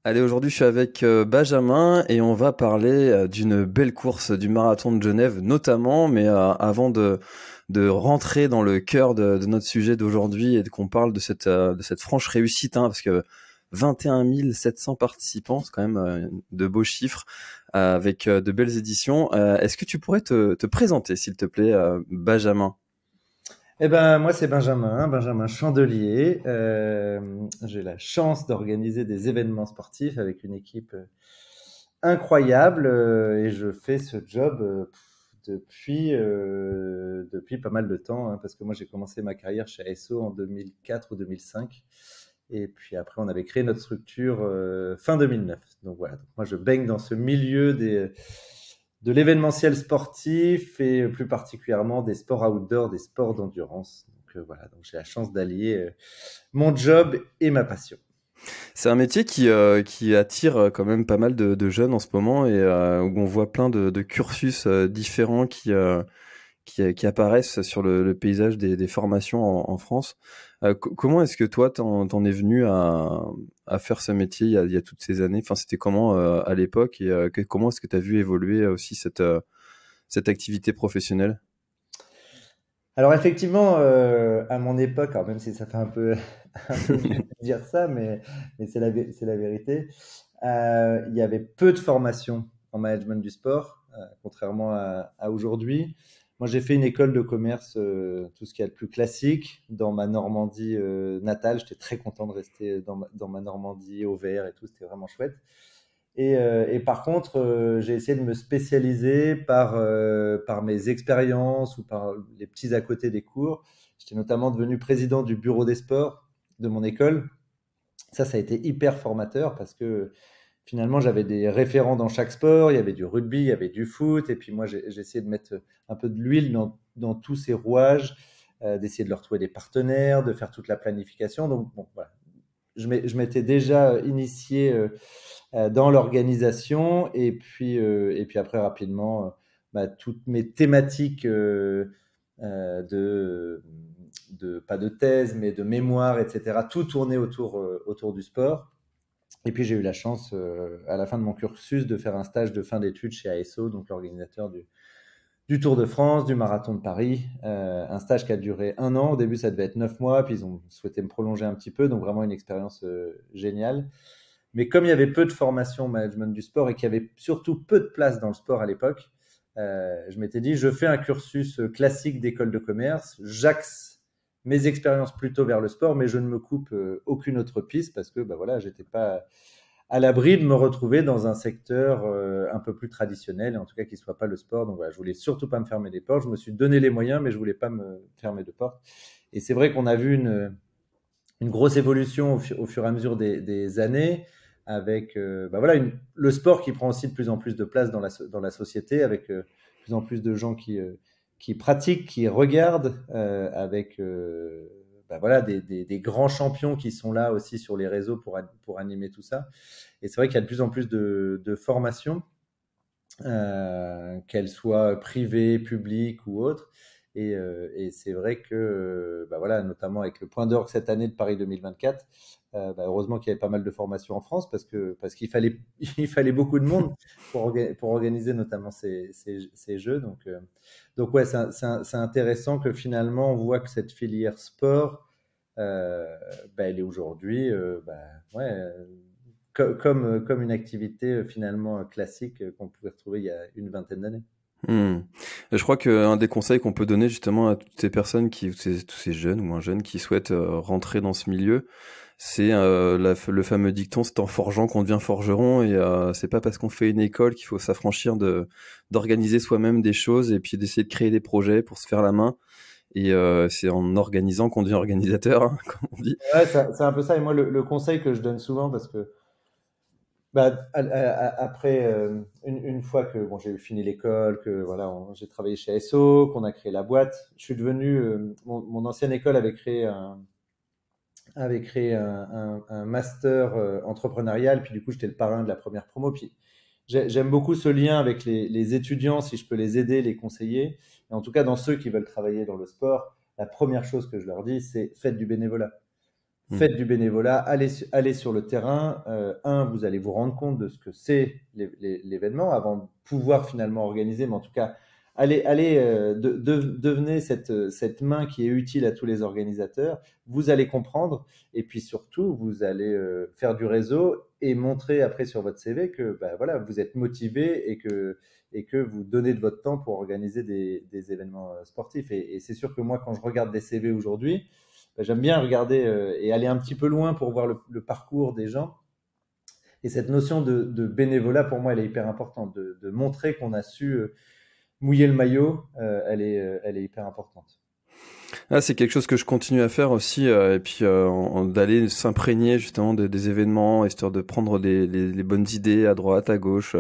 Allez, aujourd'hui, je suis avec Benjamin et on va parler d'une belle course du marathon de Genève notamment, mais avant de rentrer dans le cœur de notre sujet d'aujourd'hui et qu'on parle de cette franche réussite, hein, parce que 21 700 participants, c'est quand même de beaux chiffres, avec de belles éditions. Est-ce que tu pourrais te présenter, s'il te plaît, Benjamin? Eh ben, moi, c'est Benjamin, Benjamin Chandelier. J'ai la chance d'organiser des événements sportifs avec une équipe incroyable et je fais ce job depuis pas mal de temps, hein, parce que moi, j'ai commencé ma carrière chez ASO en 2004 ou 2005. Et puis après, on avait créé notre structure fin 2009. Donc voilà, donc moi, je baigne dans ce milieu de l'événementiel sportif et plus particulièrement des sports outdoor, des sports d'endurance. Donc voilà, donc j'ai la chance d'allier mon job et ma passion. C'est un métier qui attire quand même pas mal de jeunes en ce moment et où on voit plein de cursus différents qui apparaissent sur le paysage des formations en France. Comment est-ce que toi, t'en es venu à faire ce métier il y a toutes ces années? Enfin, c'était comment à l'époque et comment est-ce que tu as vu évoluer aussi cette activité professionnelle? Alors effectivement, à mon époque, alors même si ça fait un peu, un peu vieux de dire ça, mais c'est la vérité, il y avait peu de formation en management du sport, contrairement à aujourd'hui. Moi, j'ai fait une école de commerce, tout ce qu'il y a de plus classique, dans ma Normandie natale. J'étais très content de rester dans ma Normandie au vert et tout, c'était vraiment chouette. Et par contre, j'ai essayé de me spécialiser par mes expériences ou par les petits à côté des cours. J'étais notamment devenu président du bureau des sports de mon école. Ça a été hyper formateur parce que finalement, j'avais des référents dans chaque sport. Il y avait du rugby, il y avait du foot. Et puis moi, j'ai essayé de mettre un peu de l'huile dans tous ces rouages, d'essayer de leur trouver des partenaires, de faire toute la planification. Donc, bon, voilà. Je m'étais déjà initié dans l'organisation et puis après rapidement toutes mes thématiques de, pas de thèse mais de mémoire, etc., tout tournait autour du sport. Et puis j'ai eu la chance à la fin de mon cursus de faire un stage de fin d'études chez ASO, donc l'organisateur du Tour de France, du Marathon de Paris, un stage qui a duré 1 an. Au début, ça devait être 9 mois, puis ils ont souhaité me prolonger un petit peu, donc vraiment une expérience géniale. Mais comme il y avait peu de formation au management du sport et qu'il y avait surtout peu de place dans le sport à l'époque, je m'étais dit, je fais un cursus classique d'école de commerce, j'axe mes expériences plutôt vers le sport, mais je ne me coupe aucune autre piste parce que bah voilà, j'étais pas à l'abri de me retrouver dans un secteur un peu plus traditionnel, et en tout cas qui soit pas le sport. Donc voilà, je voulais surtout pas me fermer des portes. Je me suis donné les moyens, mais je voulais pas me fermer de portes. Et c'est vrai qu'on a vu une grosse évolution au fur et à mesure des années, avec bah voilà, le sport qui prend aussi de plus en plus de place dans la société, avec de plus en plus de gens qui pratiquent, qui regardent, avec bah voilà, des grands champions qui sont là aussi sur les réseaux pour animer tout ça. Et c'est vrai qu'il y a de plus en plus de formations, qu'elles soient privées, publiques ou autres. Et c'est vrai que, bah voilà, notamment avec le point d'orgue cette année de Paris 2024, bah heureusement qu'il y avait pas mal de formations en France parce qu'il fallait, il fallait beaucoup de monde pour organiser notamment ces jeux. Donc ouais, c'est intéressant que finalement on voit que cette filière sport, bah, elle est aujourd'hui ouais, comme une activité finalement classique qu'on pouvait retrouver il y a une vingtaine d'années. Hmm. Je crois qu'un des conseils qu'on peut donner justement à toutes ces personnes tous ces jeunes ou moins jeunes qui souhaitent rentrer dans ce milieu, c'est le fameux dicton, c'est en forgeant qu'on devient forgeron et c'est pas parce qu'on fait une école qu'il faut s'affranchir d'organiser soi-même des choses et puis d'essayer de créer des projets pour se faire la main. Et c'est en organisant qu'on devient organisateur, hein, comme on dit. Ouais, c'est un peu ça. Et moi, le conseil que je donne souvent, parce que bah, après, une fois que bon, j'ai fini l'école, que voilà, j'ai travaillé chez SO, qu'on a créé la boîte, je suis devenu, mon ancienne école avait créé un master entrepreneurial, puis du coup, j'étais le parrain de la première promo. Puis j'aime beaucoup ce lien avec les étudiants, si je peux les aider, les conseiller. Et en tout cas, dans ceux qui veulent travailler dans le sport, la première chose que je leur dis, c'est faites du bénévolat. Faites du bénévolat, allez sur le terrain. Vous allez vous rendre compte de ce que c'est l'événement avant de pouvoir finalement organiser, mais en tout cas, devenez cette main qui est utile à tous les organisateurs. Vous allez comprendre et puis surtout, vous allez faire du réseau et montrer après sur votre CV que voilà, vous êtes motivé et que vous donnez de votre temps pour organiser des événements sportifs. Et c'est sûr que moi, quand je regarde des CV aujourd'hui, j'aime bien regarder et aller un petit peu loin pour voir le parcours des gens. Et cette notion de bénévolat, pour moi, elle est hyper importante. De montrer qu'on a su mouiller le maillot, elle est hyper importante. Ah, c'est quelque chose que je continue à faire aussi, et puis d'aller s'imprégner justement des événements, histoire de prendre les bonnes idées à droite, à gauche,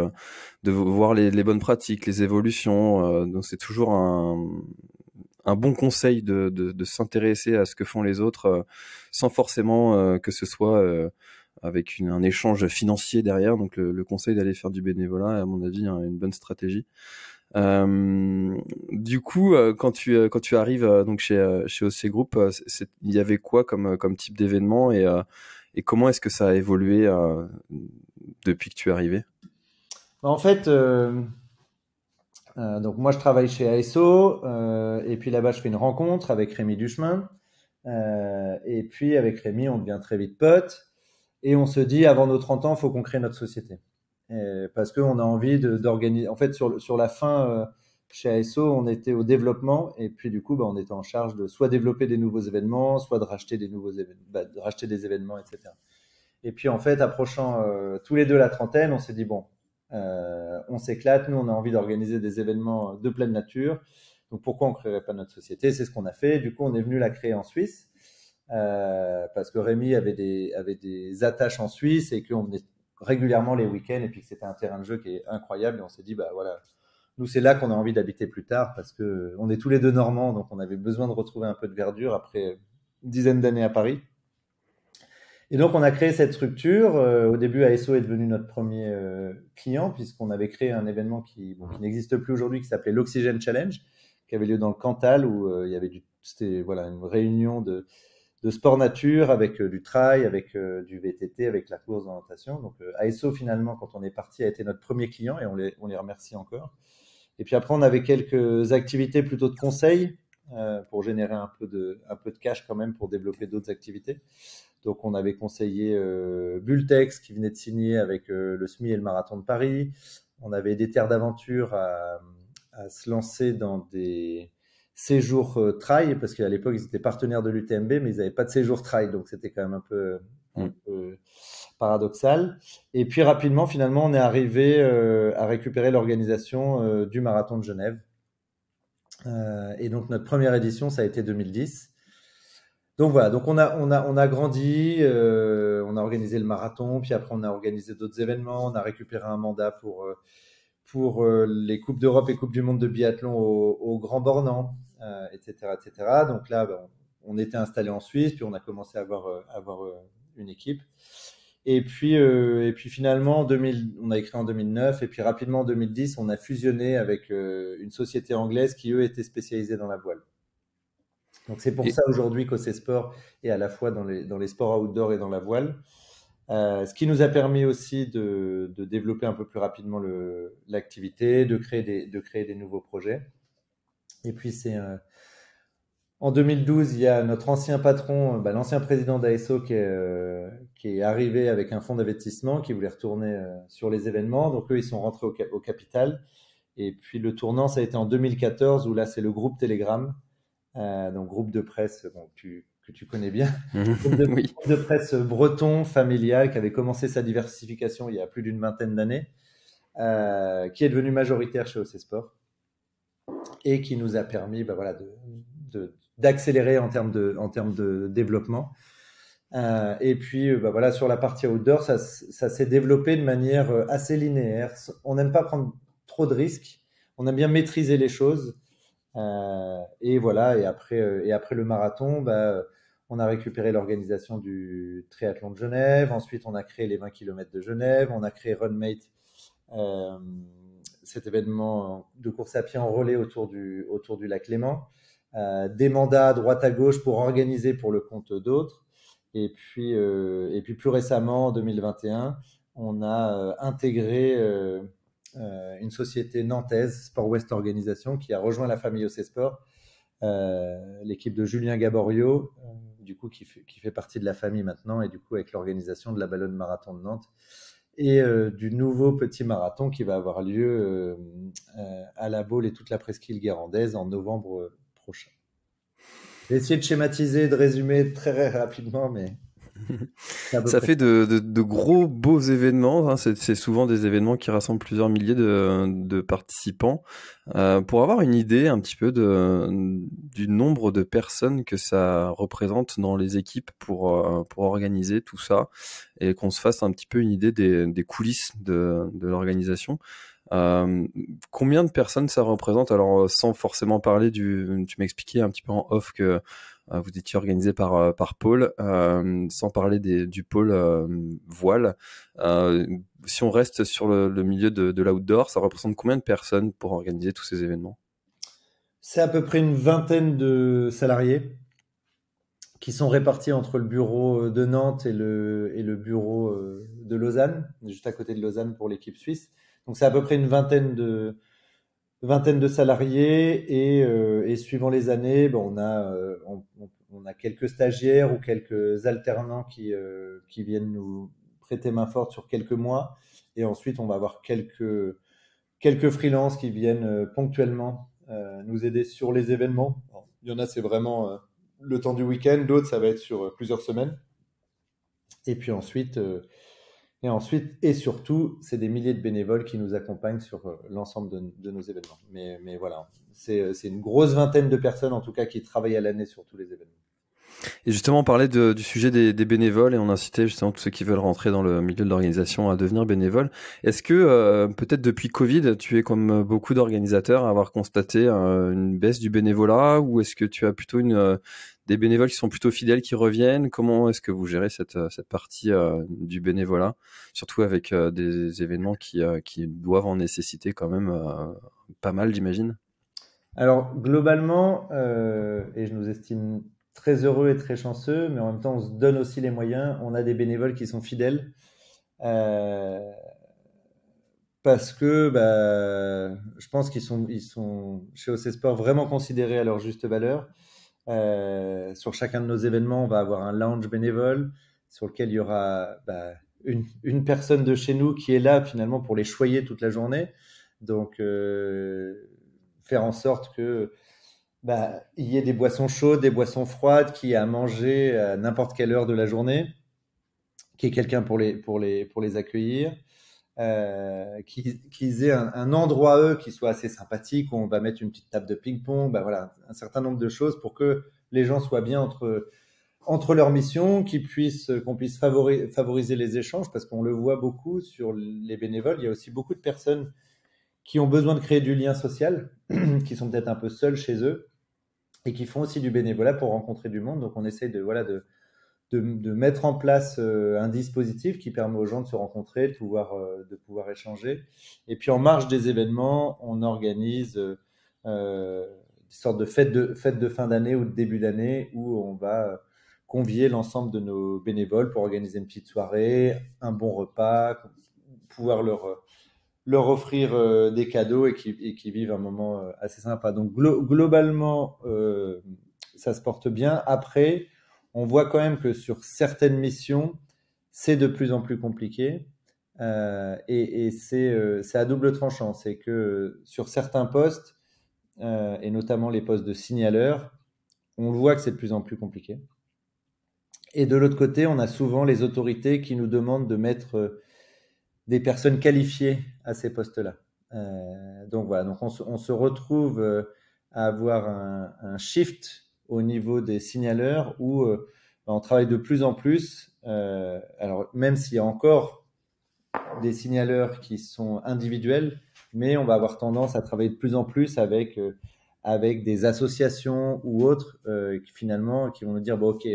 de voir les bonnes pratiques, les évolutions. Donc c'est toujours un bon conseil de s'intéresser à ce que font les autres, sans forcément que ce soit avec un échange financier derrière. Donc le conseil d'aller faire du bénévolat est à mon avis une bonne stratégie. Du coup, quand tu arrives donc chez OC Group, il y avait quoi comme type d'événement et comment est-ce que ça a évolué depuis que tu es arrivé? En fait, donc moi je travaille chez ASO et puis là-bas je fais une rencontre avec Rémi Duchemin et puis avec Rémi on devient très vite potes et on se dit avant nos 30 ans il faut qu'on crée notre société. Parce qu'on a envie d'organiser. En fait, sur la fin, chez ASO, on était au développement et puis du coup, on était en charge de soit développer des nouveaux événements, soit de racheter des nouveaux événements, de racheter des événements, etc. Et puis en fait, approchant tous les deux la trentaine, on s'est dit bon, on s'éclate, nous on a envie d'organiser des événements de pleine nature. Donc pourquoi on créerait pas notre société? C'est ce qu'on a fait. Du coup, on est venu la créer en Suisse parce que Rémi avait des attaches en Suisse et qu'on venait régulièrement les week-ends et puis que c'était un terrain de jeu qui est incroyable et on s'est dit voilà, nous c'est là qu'on a envie d'habiter plus tard parce que on est tous les deux normands donc on avait besoin de retrouver un peu de verdure après une dizaine d'années à Paris et donc on a créé cette structure. Au début ASO est devenu notre premier client puisqu'on avait créé un événement qui n'existe plus aujourd'hui qui s'appelait l'Oxygène Challenge qui avait lieu dans le Cantal où il y avait c'était une réunion de sport nature avec du trail, avec du VTT, avec la course d'orientation. Donc ASO finalement, quand on est parti, a été notre premier client et on les remercie encore. Et puis après, on avait quelques activités plutôt de conseil pour générer un peu de cash quand même pour développer d'autres activités. Donc on avait conseillé Bultex qui venait de signer avec le SMI et le Marathon de Paris. On avait des terres d'aventure à se lancer dans des séjours trail, parce qu'à l'époque, ils étaient partenaires de l'UTMB, mais ils n'avaient pas de séjour trail, donc c'était quand même un peu paradoxal. Et puis rapidement, finalement, on est arrivé à récupérer l'organisation du Marathon de Genève. Et donc, notre première édition, ça a été 2010. Donc voilà, donc on a grandi, on a organisé le marathon, puis après on a organisé d'autres événements, on a récupéré un mandat pour les Coupes d'Europe et Coupes du Monde de biathlon au Grand Bornand, etc., etc. Donc là, on était installé en Suisse, puis on a commencé à avoir une équipe. Et puis finalement, on a écrit en 2009, et puis rapidement en 2010, on a fusionné avec une société anglaise qui, eux, était spécialisée dans la voile. Donc c'est pour ça aujourd'hui qu'OC Sport est à la fois dans les sports outdoor et dans la voile. Ce qui nous a permis aussi de développer un peu plus rapidement l'activité, de créer des nouveaux projets. Et puis en 2012, il y a notre ancien patron, l'ancien président d'ASO qui est arrivé avec un fonds d'investissement qui voulait retourner sur les événements. Donc eux, ils sont rentrés au capital. Et puis le tournant, ça a été en 2014 où là, c'est le groupe Telegram, donc groupe de presse que tu connais bien, Oui. groupe de presse breton, familial, qui avait commencé sa diversification il y a plus d'une vingtaine d'années, qui est devenu majoritaire chez OC Sport et qui nous a permis d'accélérer en termes de développement. Et puis sur la partie outdoor, ça s'est développé de manière assez linéaire. On n'aime pas prendre trop de risques, on aime bien maîtriser les choses. Et après le marathon, on a récupéré l'organisation du triathlon de Genève. Ensuite, on a créé les 20 km de Genève. On a créé Runmate, cet événement de course à pied en relais autour du lac Léman. Des mandats à droite à gauche pour organiser pour le compte d'autres. Et puis plus récemment, en 2021, on a intégré une société nantaise, Sport West Organisation, qui a rejoint la famille OC Sport, l'équipe de Julien Gaborio, du coup, qui fait partie de la famille maintenant, et du coup, avec l'organisation de la Ballonne Marathon de Nantes et du nouveau petit marathon qui va avoir lieu à La Baule et toute la presqu'île guérandaise en novembre prochain. J'ai essayé de schématiser, de résumer très rapidement, mais c'est à peu Ça près fait de gros beaux événements, hein. C'est souvent des événements qui rassemblent plusieurs milliers de participants. Pour avoir une idée un petit peu du nombre de personnes que ça représente dans les équipes pour organiser tout ça, et qu'on se fasse un petit peu une idée des coulisses de l'organisation. Combien de personnes ça représente? Alors, sans forcément parler tu m'expliquais un petit peu en off que vous étiez organisé par pôle, sans parler du pôle voile. Si on reste sur le milieu de l'outdoor, ça représente combien de personnes pour organiser tous ces événements? C'est à peu près une vingtaine de salariés qui sont répartis entre le bureau de Nantes et le bureau de Lausanne, juste à côté de Lausanne pour l'équipe suisse. Donc c'est à peu près une vingtaine de salariés et suivant les années, bon, on a quelques stagiaires ou quelques alternants qui viennent nous prêter main forte sur quelques mois. Et ensuite, on va avoir quelques freelances qui viennent ponctuellement nous aider sur les événements. Bon, il y en a, c'est vraiment le temps du week-end. D'autres, ça va être sur plusieurs semaines. Et puis ensuite et surtout, c'est des milliers de bénévoles qui nous accompagnent sur l'ensemble de nos événements. Mais voilà, c'est une grosse vingtaine de personnes en tout cas qui travaillent à l'année sur tous les événements. Et justement, on parlait du sujet des bénévoles, et on incitait justement tous ceux qui veulent rentrer dans le milieu de l'organisation à devenir bénévoles. Est-ce que peut-être depuis Covid, tu es comme beaucoup d'organisateurs à avoir constaté une baisse du bénévolat, ou est-ce que tu as plutôt des bénévoles qui sont plutôt fidèles, qui reviennent? Comment est-ce que vous gérez cette partie du bénévolat, surtout avec des événements qui doivent en nécessiter quand même pas mal, j'imagine? Alors globalement, et je nous estime très heureux et très chanceux, mais en même temps on se donne aussi les moyens. On a des bénévoles qui sont fidèles euh, parce que je pense qu'ils sont chez OC Sport vraiment considérés à leur juste valeur. Sur chacun de nos événements, on va avoir un lounge bénévole sur lequel il y aura une personne de chez nous qui est là finalement pour les choyer toute la journée. Donc, faire en sorte que il y ait des boissons chaudes, des boissons froides, qu'il y ait à manger à n'importe quelle heure de la journée, qu'il y ait quelqu'un pour les accueillir, qu'ils aient un endroit, eux, qui soit assez sympathique, où on va mettre une petite table de ping-pong, voilà, un certain nombre de choses pour que les gens soient bien entre leurs missions, qu'on puisse favoriser les échanges, parce qu'on le voit beaucoup sur les bénévoles. Il y a aussi beaucoup de personnes qui ont besoin de créer du lien social, qui sont peut-être un peu seuls chez eux, et qui font aussi du bénévolat pour rencontrer du monde. Donc on essaie de mettre en place un dispositif qui permet aux gens de se rencontrer, de pouvoir échanger. Et puis en marge des événements, on organise des sortes de fêtes de fin d'année ou de début d'année où on va convier l'ensemble de nos bénévoles pour organiser une petite soirée, un bon repas, pouvoir leur offrir des cadeaux et qui vivent un moment assez sympa. Donc globalement, ça se porte bien. Après, on voit quand même que sur certaines missions, c'est de plus en plus compliqué. Et c'est à double tranchant. C'est que sur certains postes, et notamment les postes de signaleurs, on voit que c'est de plus en plus compliqué. Et de l'autre côté, on a souvent les autorités qui nous demandent de mettre des personnes qualifiées à ces postes-là. Donc voilà, donc on se retrouve à avoir un shift au niveau des signaleurs où on travaille de plus en plus. Alors même s'il y a encore des signaleurs qui sont individuels, mais on va avoir tendance à travailler de plus en plus avec des associations ou autres qui finalement qui vont nous dire bon ok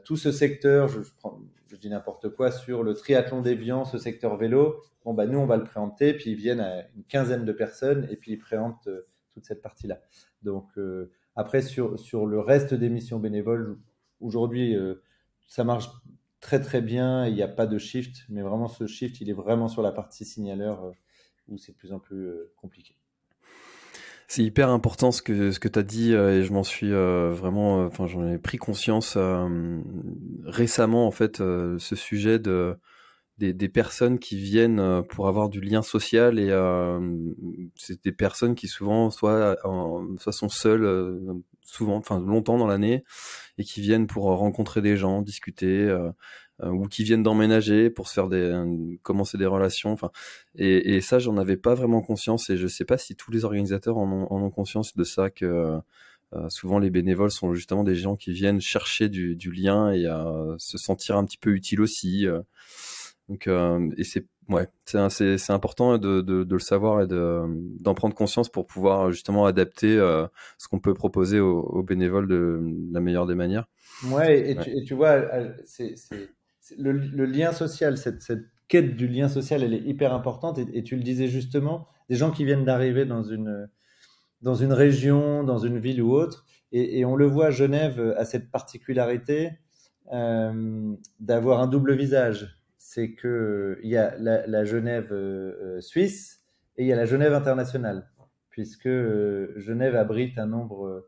tout ce secteur, je dis n'importe quoi, sur le triathlon d'Évian, ce secteur vélo, bon, nous, on va le préempter, puis ils viennent à une quinzaine de personnes, et puis ils préemptent toute cette partie-là. Donc, après, sur le reste des missions bénévoles, aujourd'hui, ça marche très très bien. Il n'y a pas de shift, mais vraiment ce shift, il est vraiment sur la partie signaleur où c'est de plus en plus compliqué. C'est hyper important ce que tu as dit et je m'en suis vraiment, enfin j'en ai pris conscience récemment en fait, ce sujet des personnes qui viennent pour avoir du lien social et c'est des personnes qui souvent soit sont seules, souvent, enfin longtemps dans l'année et qui viennent pour rencontrer des gens, discuter. Ou qui viennent d'emménager pour se faire commencer des relations. Enfin, et ça, j'en avais pas vraiment conscience et je sais pas si tous les organisateurs en ont conscience de ça que souvent les bénévoles sont justement des gens qui viennent chercher du lien et se sentir un petit peu utile aussi. Donc, et c'est ouais, c'est important de le savoir et d'en prendre conscience pour pouvoir justement adapter ce qu'on peut proposer aux bénévoles de la meilleure des manières. Ouais, Ouais. tu vois, le lien social, cette quête du lien social, elle est hyper importante. Et tu le disais justement, des gens qui viennent d'arriver dans une région, dans une ville ou autre. Et on le voit, Genève a cette particularité d'avoir un double visage. C'est que il y a la Genève suisse et il y a la Genève internationale, puisque Genève abrite un nombre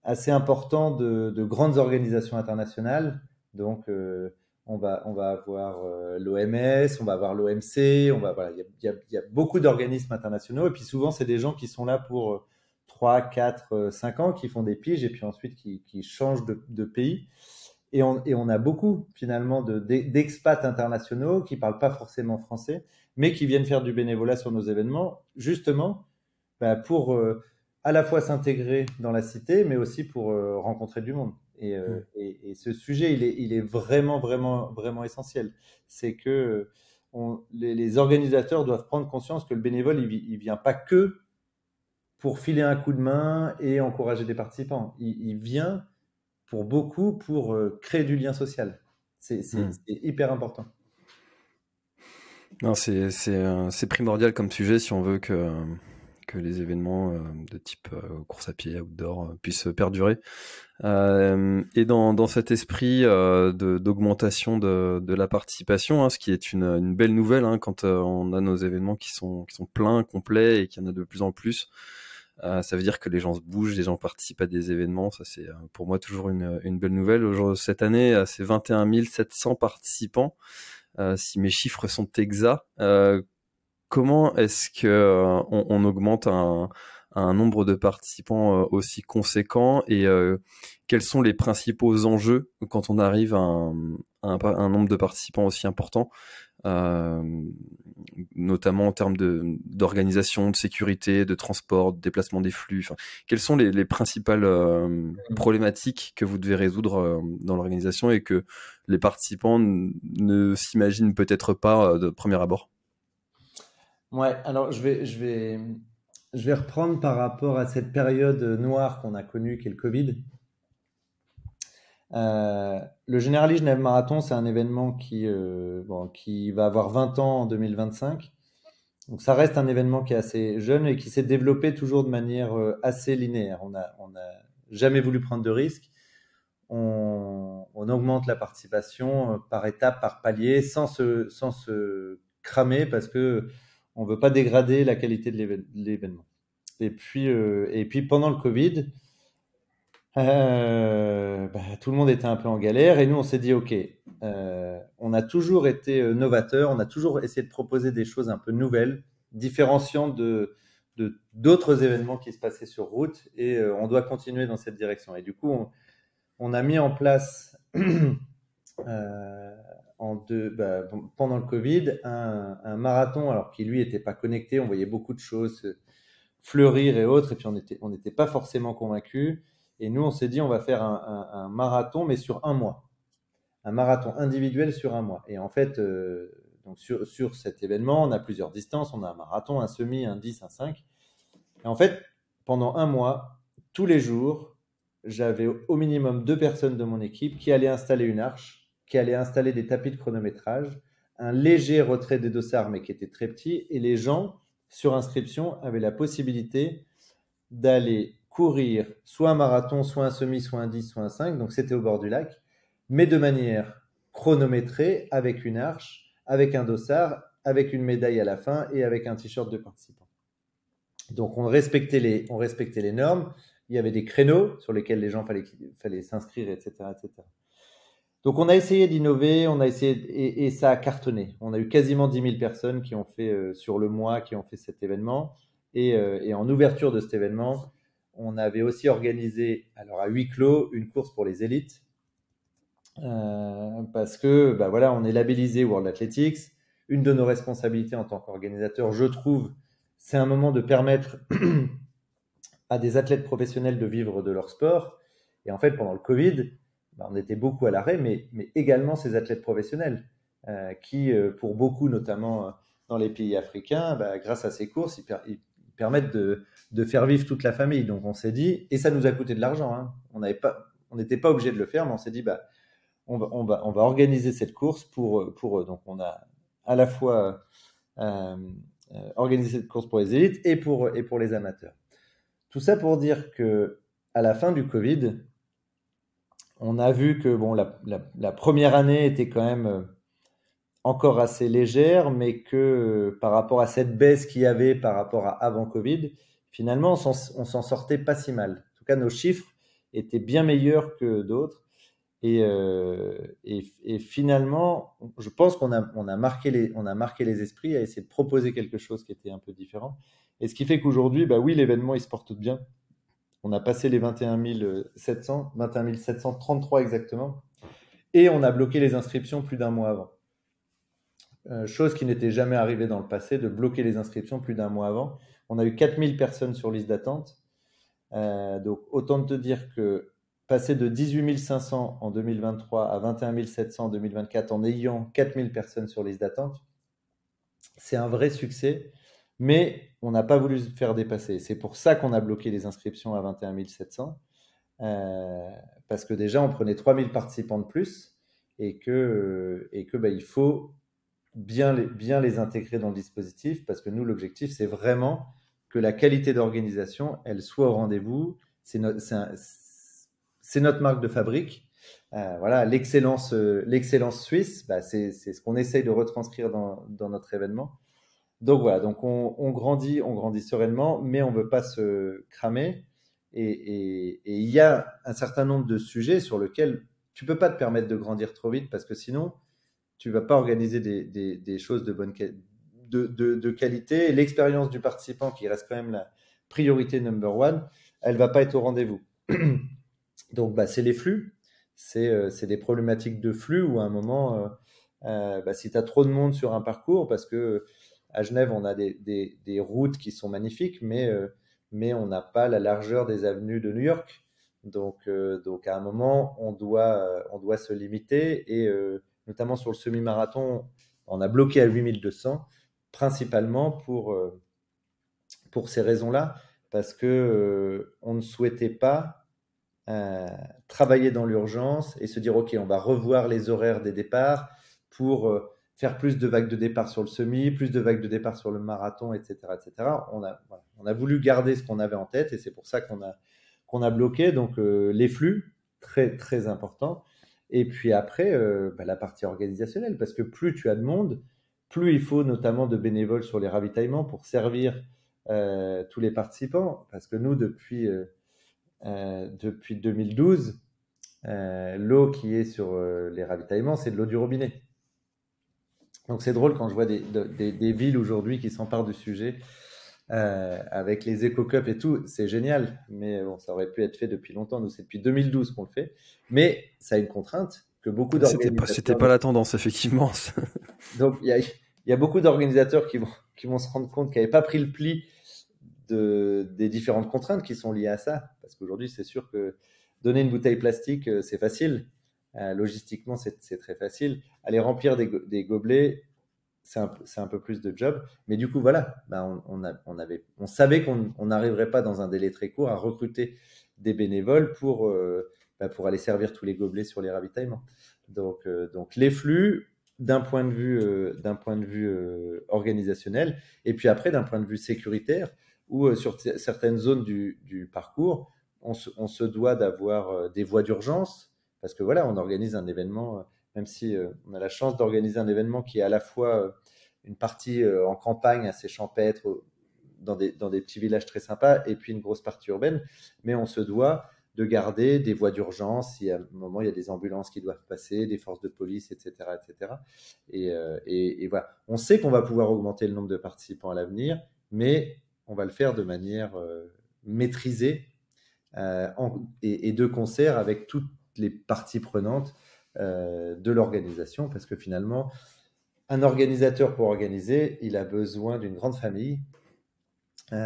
assez important de grandes organisations internationales. Donc, on va avoir l'OMS, on va avoir l'OMC, voilà, il y a beaucoup d'organismes internationaux. Et puis souvent, c'est des gens qui sont là pour 3, 4, 5 ans, qui font des piges et puis ensuite qui changent de pays. Et on a beaucoup finalement d'expats internationaux qui parlent pas forcément français, mais qui viennent faire du bénévolat sur nos événements, justement bah, pour à la fois s'intégrer dans la cité, mais aussi pour rencontrer du monde. Et ce sujet, il est vraiment, vraiment, vraiment essentiel. C'est que les organisateurs doivent prendre conscience que le bénévole, il vient pas que pour filer un coup de main et encourager des participants. Il vient pour beaucoup pour créer du lien social. Hmm. C'est hyper important. Non, c'est primordial comme sujet si on veut que les événements de type course à pied, outdoor, puissent perdurer. Et dans cet esprit d'augmentation de la participation, hein, ce qui est une belle nouvelle hein, quand on a nos événements qui sont pleins, complets et qu'il y en a de plus en plus. Ça veut dire que les gens se bougent, les gens participent à des événements. Ça, c'est pour moi toujours une belle nouvelle. Cette année, c'est 21 700 participants. Si mes chiffres sont exacts, comment est-ce que on augmente un nombre de participants aussi conséquent et quels sont les principaux enjeux quand on arrive à un nombre de participants aussi important, euh, notamment en termes d'organisation, de sécurité, de transport, de déplacement des flux. Enfin, quelles sont les principales problématiques que vous devez résoudre dans l'organisation et que les participants ne s'imaginent peut-être pas de premier abord? Ouais, alors je vais reprendre par rapport à cette période noire qu'on a connue, qui est le Covid. Le Generali Genève Marathon, c'est un événement qui va avoir 20 ans en 2025. Donc ça reste un événement qui est assez jeune et qui s'est développé toujours de manière assez linéaire. On a jamais voulu prendre de risques. On augmente la participation par étape, par palier, sans se cramer parce que on veut pas dégrader la qualité de l'événement. Et puis pendant le Covid, tout le monde était un peu en galère et nous on s'est dit ok, on a toujours été novateur, on a toujours essayé de proposer des choses un peu nouvelles, différenciant de d'autres événements qui se passaient sur route et on doit continuer dans cette direction. Et du coup, on a mis en place pendant le Covid un marathon, alors qui lui était pas connecté, on voyait beaucoup de choses fleurir et autres, et puis on n'était pas forcément convaincus. Et nous, on s'est dit, on va faire un marathon, mais sur un mois. Un marathon individuel sur un mois. Et en fait, donc sur cet événement, on a plusieurs distances. On a un marathon, un semi, un 10, un 5. Et en fait, pendant un mois, tous les jours, j'avais au minimum 2 personnes de mon équipe qui allaient installer une arche, qui allaient installer des tapis de chronométrage, un léger retrait des dossards, mais qui était très petit. Et les gens, sur inscription, avaient la possibilité d'aller courir soit un marathon, soit un semi, soit un 10, soit un 5. Donc c'était au bord du lac, mais de manière chronométrée, avec une arche, avec un dossard, avec une médaille à la fin et avec un t-shirt de participant. Donc on respectait les normes, il y avait des créneaux sur lesquels les gens fallait s'inscrire, etc., etc. Donc on a essayé d'innover, et ça a cartonné. On a eu quasiment 10 000 personnes qui ont fait sur le mois, qui ont fait cet événement. Et en ouverture de cet événement, on avait aussi organisé, alors à huis clos, une course pour les élites. Parce que bah voilà, on est labellisé World Athletics. Une de nos responsabilités en tant qu'organisateur, je trouve, c'est un moment de permettre à des athlètes professionnels de vivre de leur sport. Et en fait, pendant le Covid, bah, on était beaucoup à l'arrêt, mais également ces athlètes professionnels qui, pour beaucoup, notamment dans les pays africains, bah, grâce à ces courses, ils permettent de faire vivre toute la famille. Donc on s'est dit, et ça nous a coûté de l'argent, hein. On n'était pas obligé de le faire, mais on s'est dit, bah, on va organiser cette course pour eux. Donc on a à la fois organisé cette course pour les élites et pour les amateurs. Tout ça pour dire que à la fin du Covid, on a vu que bon, la première année était quand même encore assez légère, mais que par rapport à cette baisse qu'il y avait par rapport à avant Covid, finalement, on s'en sortait pas si mal. En tout cas, nos chiffres étaient bien meilleurs que d'autres. Et finalement, je pense qu'on a marqué les esprits à essayer de proposer quelque chose qui était un peu différent. Et ce qui fait qu'aujourd'hui, bah oui, l'événement, il se porte bien. On a passé les 21 733 exactement. Et on a bloqué les inscriptions plus d'un mois avant. Chose qui n'était jamais arrivée dans le passé, de bloquer les inscriptions plus d'un mois avant. On a eu 4000 personnes sur liste d'attente. Donc autant te dire que passer de 18 500 en 2023 à 21 700 en 2024 en ayant 4000 personnes sur liste d'attente, c'est un vrai succès, mais on n'a pas voulu se faire dépasser. C'est pour ça qu'on a bloqué les inscriptions à 21 700, parce que déjà on prenait 3000 participants de plus et que bah, il faut bien les intégrer dans le dispositif, parce que nous, l'objectif, c'est vraiment que la qualité d'organisation, elle soit au rendez-vous. C'est notre marque de fabrique. Voilà, l'excellence suisse, bah, c'est ce qu'on essaye de retranscrire dans notre événement. Donc voilà, donc on grandit sereinement, mais on ne veut pas se cramer. Et il y a un certain nombre de sujets sur lesquels tu ne peux pas te permettre de grandir trop vite, parce que sinon, tu ne vas pas organiser des choses de bonne de qualité. L'expérience du participant, qui reste quand même la priorité number one, elle ne va pas être au rendez-vous. Donc, bah, c'est les flux. C'est des problématiques de flux où à un moment, bah, si tu as trop de monde sur un parcours, parce que à Genève, on a des routes qui sont magnifiques, mais on n'a pas la largeur des avenues de New York. Donc à un moment, on doit se limiter. Et notamment sur le semi-marathon, on a bloqué à 8200, principalement pour ces raisons-là, parce que on ne souhaitait pas travailler dans l'urgence et se dire, OK, on va revoir les horaires des départs pour faire plus de vagues de départ sur le semi, plus de vagues de départ sur le marathon, etc. etc. On a voulu garder ce qu'on avait en tête, et c'est pour ça qu'on a bloqué. Donc les flux, très, très importants. Et puis après, bah, la partie organisationnelle, parce que plus tu as de monde, plus il faut notamment de bénévoles sur les ravitaillements pour servir tous les participants. Parce que nous, depuis 2012, l'eau qui est sur les ravitaillements, c'est de l'eau du robinet. Donc c'est drôle quand je vois des villes aujourd'hui qui s'emparent du sujet avec les éco-cups et tout, c'est génial. Mais bon, ça aurait pu être fait depuis longtemps. Nous, c'est depuis 2012 qu'on le fait. Mais ça a une contrainte que beaucoup d'organisateurs... C'était pas la tendance, effectivement. Donc il y a beaucoup d'organisateurs qui vont se rendre compte qu'ils n'avaient pas pris le pli des différentes contraintes qui sont liées à ça. Parce qu'aujourd'hui, c'est sûr que donner une bouteille plastique, c'est facile. Logistiquement, c'est très facile. Aller remplir des gobelets, c'est un peu plus de job. Mais du coup, voilà, ben on savait qu'on n'arriverait pas dans un délai très court à recruter des bénévoles pour aller servir tous les gobelets sur les ravitaillements. Donc les flux, d'un point de vue organisationnel, et puis après, d'un point de vue sécuritaire, où sur certaines zones du parcours, on se doit d'avoir des voies d'urgence, parce que voilà, on organise un événement, même si on a la chance d'organiser un événement qui est à la fois une partie en campagne assez champêtre, dans des petits villages très sympas, et puis une grosse partie urbaine, mais on se doit de garder des voies d'urgence si à un moment il y a des ambulances qui doivent passer, des forces de police, etc., etc. Et voilà, on sait qu'on va pouvoir augmenter le nombre de participants à l'avenir, mais on va le faire de manière maîtrisée et de concert avec toutes les parties prenantes de l'organisation, parce que finalement, un organisateur pour organiser, il a besoin d'une grande famille. Il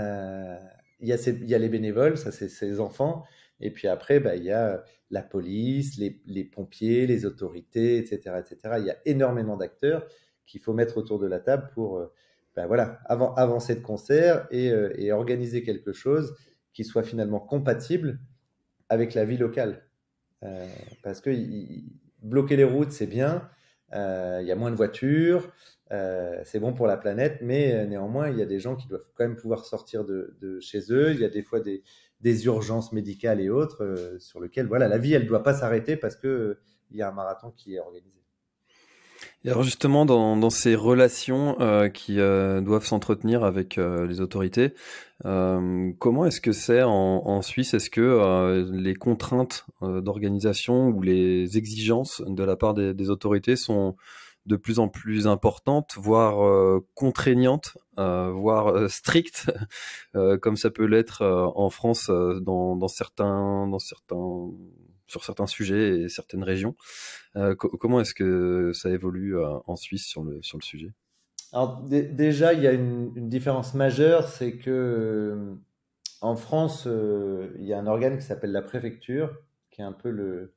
y a les bénévoles, ça c'est ses enfants, et puis après, bah, il y a la police, les pompiers, les autorités, etc., etc. Il y a énormément d'acteurs qu'il faut mettre autour de la table pour bah, voilà, avancer de concert et organiser quelque chose qui soit finalement compatible avec la vie locale. Parce que bloquer les routes, c'est bien, il y a moins de voitures, c'est bon pour la planète, mais néanmoins, il y a des gens qui doivent quand même pouvoir sortir de chez eux. Il y a des fois des urgences médicales et autres sur lesquelles voilà, la vie, elle ne doit pas s'arrêter parce que il y a un marathon qui est organisé. Et alors justement, dans ces relations qui doivent s'entretenir avec les autorités, comment est-ce que c'est en Suisse? Est-ce que les contraintes d'organisation ou les exigences de la part des autorités sont de plus en plus importantes, voire contraignantes, voire strictes, comme ça peut l'être en France sur certains sujets et certaines régions? Comment est-ce que ça évolue en Suisse sur le sujet? Alors déjà, il y a une différence majeure, c'est que en France, il y a un organe qui s'appelle la préfecture, qui est un peu le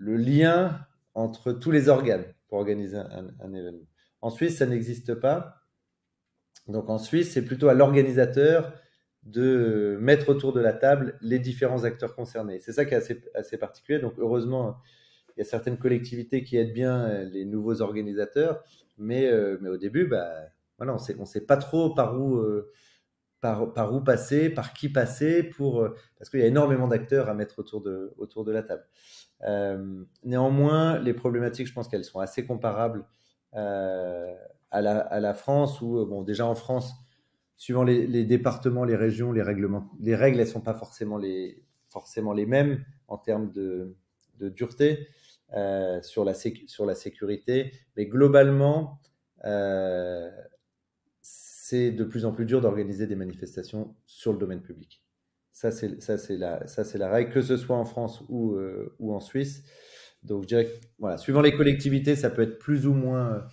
lien entre tous les organes pour organiser un événement. En Suisse, ça n'existe pas. Donc en Suisse, c'est plutôt à l'organisateur de mettre autour de la table les différents acteurs concernés. C'est ça qui est assez particulier. Donc heureusement, il y a certaines collectivités qui aident bien les nouveaux organisateurs, mais au début, bah, voilà, on sait pas trop par où passer, par qui passer, parce qu'il y a énormément d'acteurs à mettre autour de la table. Néanmoins, les problématiques, je pense qu'elles sont assez comparables euh, à la France, où, bon, déjà en France, suivant les départements, les régions, les règles, elles ne sont pas forcément les mêmes en termes de dureté sur la sécurité, mais globalement, c'est de plus en plus dur d'organiser des manifestations sur le domaine public. Ça, c'est la règle, que ce soit en France ou en Suisse. Donc, je dirais que, voilà, suivant les collectivités, ça peut être plus ou moins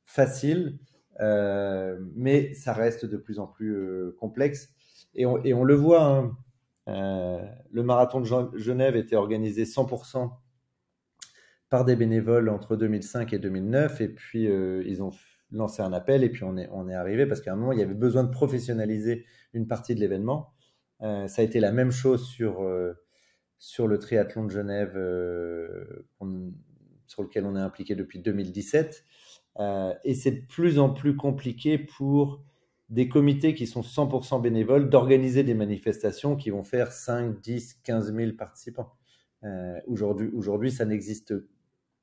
facile, mais ça reste de plus en plus complexe. Et on le voit, hein, le marathon de Genève était organisé 100% par des bénévoles entre 2005 et 2009, et puis ils ont lancé un appel, et puis on est arrivé, parce qu'à un moment, il y avait besoin de professionnaliser une partie de l'événement. Ça a été la même chose sur le triathlon de Genève, sur lequel on est impliqué depuis 2017. Et c'est de plus en plus compliqué pour des comités qui sont 100% bénévoles d'organiser des manifestations qui vont faire 5, 10, 15 000 participants. Aujourd'hui, ça n'existe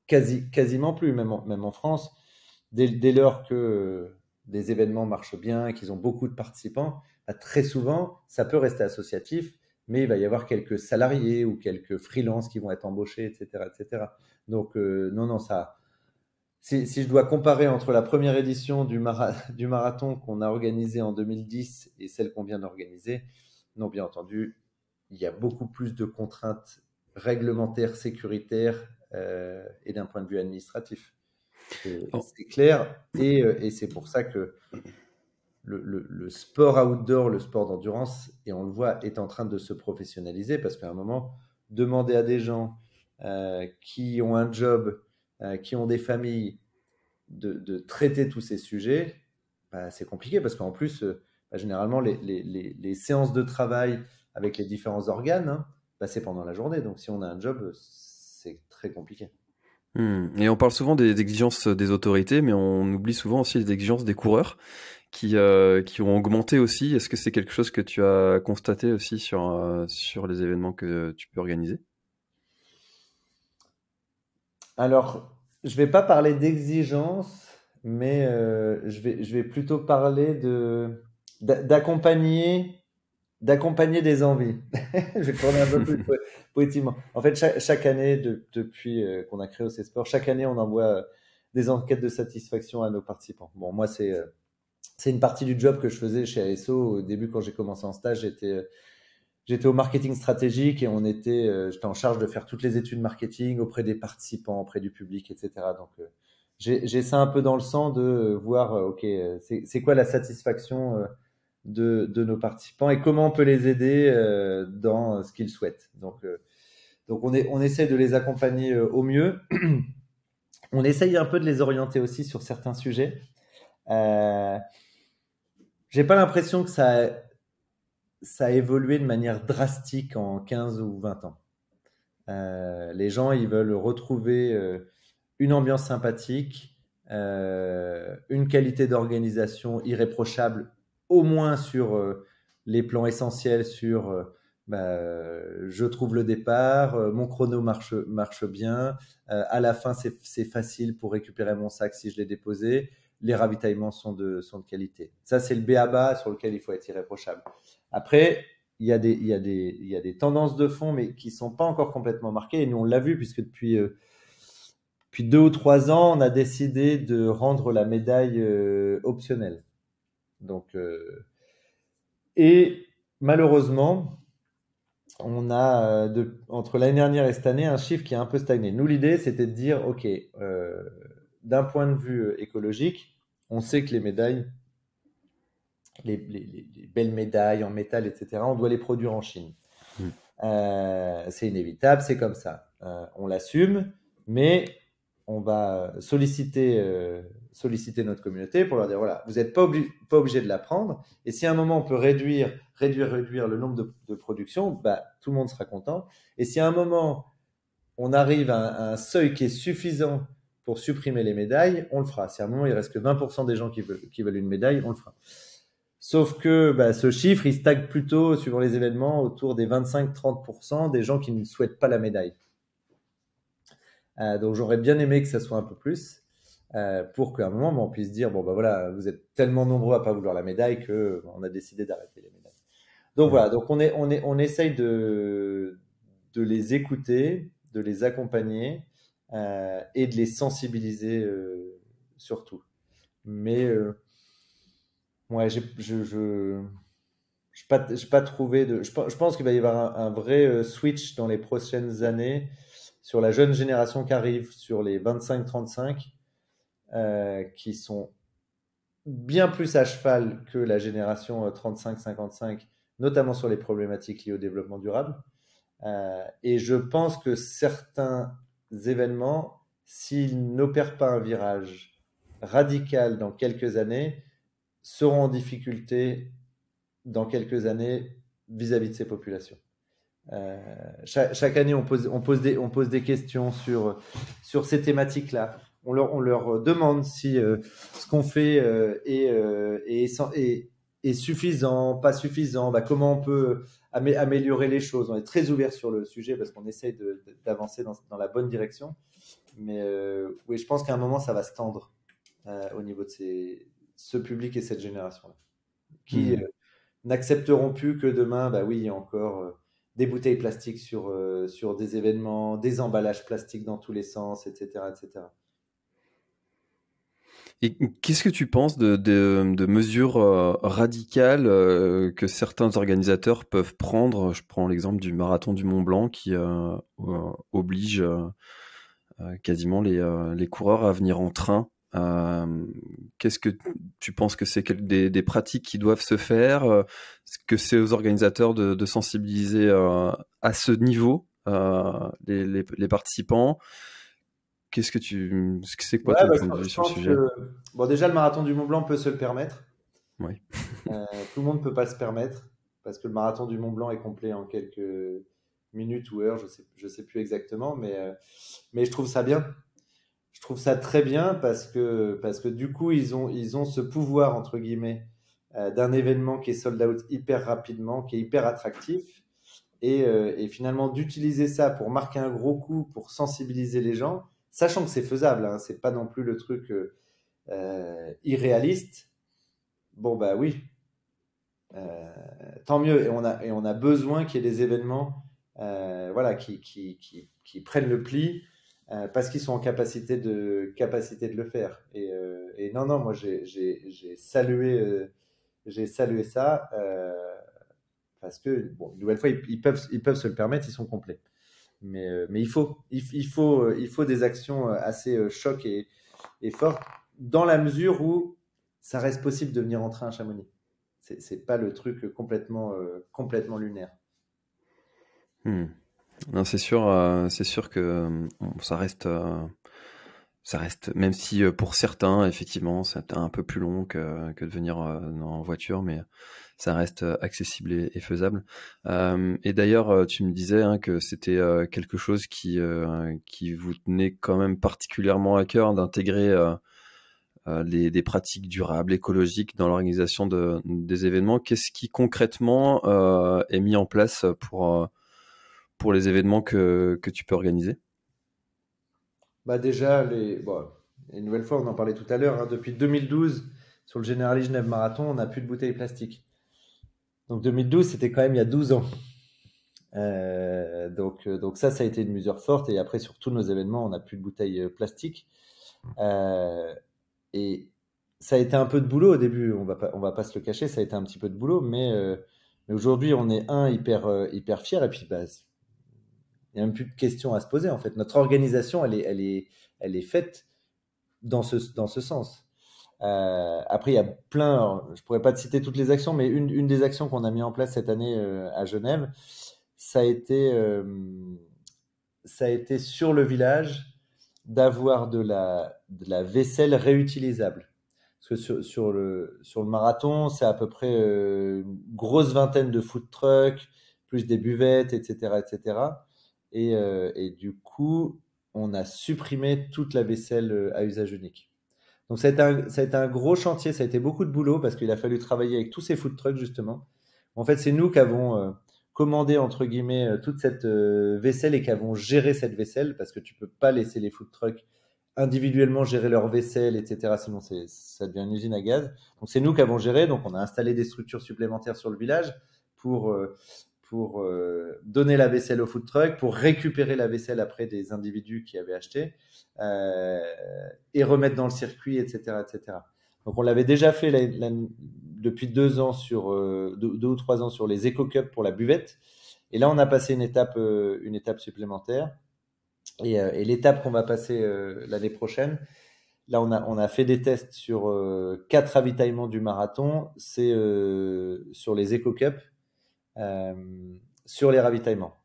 quasiment plus, même en France. Dès lors que des événements marchent bien, qu'ils ont beaucoup de participants, bah, très souvent, ça peut rester associatif, mais il va y avoir quelques salariés ou quelques freelances qui vont être embauchés, etc., etc. Donc, non, ça. Si je dois comparer entre la première édition du marathon qu'on a organisé en 2010 et celle qu'on vient d'organiser, non, bien entendu, il y a beaucoup plus de contraintes réglementaires, sécuritaires et d'un point de vue administratif. Oh. C'est clair, et c'est pour ça que le sport outdoor, le sport d'endurance, et on le voit, est en train de se professionnaliser, parce qu'à un moment, demander à des gens qui ont un job, qui ont des familles, de traiter tous ces sujets, bah, c'est compliqué, parce qu'en plus, bah, généralement, les séances de travail avec les différents organes, hein, bah, c'est pendant la journée. Donc si on a un job, c'est très compliqué. Et on parle souvent des exigences des autorités, mais on oublie souvent aussi les exigences des coureurs qui ont augmenté aussi. Est-ce que c'est quelque chose que tu as constaté aussi sur les événements que tu peux organiser? Alors, je vais pas parler d'exigence, mais je vais plutôt parler d'accompagner des envies. Je vais tourner un peu plus poétiquement. En fait, chaque année, depuis qu'on a créé OC Sport, chaque année, on envoie des enquêtes de satisfaction à nos participants. Bon, moi, c'est une partie du job que je faisais chez ASO. Au début, quand j'ai commencé en stage, j'étais au marketing stratégique et j'étais en charge de faire toutes les études marketing auprès des participants, auprès du public, etc. Donc, j'ai ça un peu dans le sang de voir, ok, c'est quoi la satisfaction de nos participants et comment on peut les aider dans ce qu'ils souhaitent. Donc on essaie de les accompagner au mieux. On essaye un peu de les orienter aussi sur certains sujets. Euh, j'ai pas l'impression que ça a évolué de manière drastique en 15 ou 20 ans. Les gens, ils veulent retrouver une ambiance sympathique, une qualité d'organisation irréprochable, au moins sur les plans essentiels, sur je trouve le départ, mon chrono marche bien, à la fin c'est facile pour récupérer mon sac si je l'ai déposé, les ravitaillements sont de qualité. Ça c'est le b.a.-ba sur lequel il faut être irréprochable. Après, il y a des tendances de fond, mais qui ne sont pas encore complètement marquées. Et nous, on l'a vu, puisque depuis 2 ou 3 ans, on a décidé de rendre la médaille optionnelle. Donc, et malheureusement, on a, entre l'année dernière et cette année, un chiffre qui a un peu stagné. Nous, l'idée, c'était de dire, OK, d'un point de vue écologique, on sait que les médailles, les belles médailles en métal, etc., on doit les produire en Chine. Mm. C'est inévitable, c'est comme ça. On l'assume, mais on va solliciter notre communauté pour leur dire voilà, vous n'êtes pas obligé de la prendre. Et si à un moment on peut réduire le nombre de productions, bah, tout le monde sera content. Et si à un moment on arrive à un seuil qui est suffisant pour supprimer les médailles, on le fera. Si à un moment il reste que 20% des gens qui veulent une médaille, on le fera. Sauf que bah, ce chiffre, il stagne plutôt, suivant les événements, autour des 25-30% des gens qui ne souhaitent pas la médaille. Donc j'aurais bien aimé que ça soit un peu plus, pour qu'à un moment, on puisse dire, bon, bah voilà, vous êtes tellement nombreux à pas vouloir la médaille que on a décidé d'arrêter les médailles. Donc Mm. voilà, donc on essaye de les écouter, de les accompagner et de les sensibiliser surtout. Mais ouais, j'ai pas trouvé de. Je pense qu'il va y avoir un vrai switch dans les prochaines années sur la jeune génération qui arrive, sur les 25-35, qui sont bien plus à cheval que la génération 35-55, notamment sur les problématiques liées au développement durable. Et je pense que certains événements, s'ils n'opèrent pas un virage radical dans quelques années, seront en difficulté dans quelques années vis-à-vis de ces populations. Chaque année, on pose des questions sur ces thématiques-là. On leur demande si ce qu'on fait est suffisant, pas suffisant, bah, comment on peut améliorer les choses. On est très ouvert sur le sujet parce qu'on essaye d'avancer dans la bonne direction. Mais oui, je pense qu'à un moment, ça va se tendre au niveau de ce public et cette génération-là, qui Mm. n'accepteront plus que demain, bah oui, il y a encore des bouteilles plastiques sur des événements, des emballages plastiques dans tous les sens, etc., etc. Et qu'est-ce que tu penses de mesures radicales que certains organisateurs peuvent prendre? Je prends l'exemple du marathon du Mont Blanc qui oblige quasiment les coureurs à venir en train. Qu'est-ce que tu penses que c'est des pratiques qui doivent se faire? Est-ce que c'est aux organisateurs de sensibiliser à ce niveau les participants? C'est quoi Ouais, ton bah, point de vue je sur le pense sujet? que bon, déjà le marathon du Mont Blanc peut se le permettre. Oui. Tout le monde ne peut pas se permettre parce que le marathon du Mont Blanc est complet en quelques minutes ou heures, je sais plus exactement, mais je trouve ça bien. Je trouve ça très bien parce que du coup, ils ont ce pouvoir, entre guillemets, d'un événement qui est sold out hyper rapidement, qui est hyper attractif. Et finalement, d'utiliser ça pour marquer un gros coup, pour sensibiliser les gens, sachant que c'est faisable, hein, c'est pas non plus le truc irréaliste. Bon, bah oui, tant mieux. Et on a besoin qu'il y ait des événements voilà, qui prennent le pli parce qu'ils sont en capacité de le faire. Et non, non, moi j'ai salué ça parce que, bon, une nouvelle fois, ils peuvent se le permettre, ils sont complets. Mais il faut des actions assez choc et fortes dans la mesure où ça reste possible de venir en train à Chamonix. C'est pas le truc complètement lunaire. Hmm. Non, c'est sûr que ça reste, même si pour certains, effectivement, c'est un peu plus long que de venir en voiture, mais ça reste accessible et faisable. Et d'ailleurs, tu me disais hein, que c'était quelque chose qui vous tenait quand même particulièrement à cœur d'intégrer des pratiques durables, écologiques dans l'organisation des événements. Qu'est-ce qui concrètement est mis en place pour les événements que tu peux organiser? Bah déjà, bon, une nouvelle fois, on en parlait tout à l'heure, hein, depuis 2012, sur le Generali Genève Marathon, on n'a plus de bouteilles plastiques. Donc 2012, c'était quand même il y a 12 ans. Donc ça a été une mesure forte. Et après, sur tous nos événements, on n'a plus de bouteilles plastiques. Euh, et ça a été un peu de boulot au début, on va pas se le cacher, ça a été un petit peu de boulot, mais aujourd'hui, on est hyper fiers. Et puis, bah, il n'y a même plus de questions à se poser en fait. Notre organisation, elle est faite dans ce sens. Après, il y a plein, alors, je pourrais pas te citer toutes les actions, mais une des actions qu'on a mis en place cette année à Genève, ça a été, euh, ça a été sur le village d'avoir de la vaisselle réutilisable. Parce que sur le marathon, c'est à peu près une grosse vingtaine de food trucks, plus des buvettes, etc., etc. Et du coup, on a supprimé toute la vaisselle à usage unique. Donc ça a été un gros chantier, ça a été beaucoup de boulot parce qu'il a fallu travailler avec tous ces food trucks justement. En fait, c'est nous qui avons commandé entre guillemets toute cette vaisselle et qui avons géré cette vaisselle parce que tu peux pas laisser les food trucks individuellement gérer leur vaisselle, etc. Sinon, ça devient une usine à gaz. Donc c'est nous qui avons géré. Donc on a installé des structures supplémentaires sur le village pour donner la vaisselle au food truck, pour récupérer la vaisselle après des individus qui avaient acheté euh, et remettre dans le circuit, etc., etc. Donc on l'avait déjà fait depuis 2 ans sur 2 ou 3 ans sur les Eco Cups pour la buvette. Et là, on a passé une étape supplémentaire. Et l'étape qu'on va passer l'année prochaine, là, on a fait des tests sur 4 ravitaillements du marathon. C'est sur les Eco Cups, euh, sur les ravitaillements.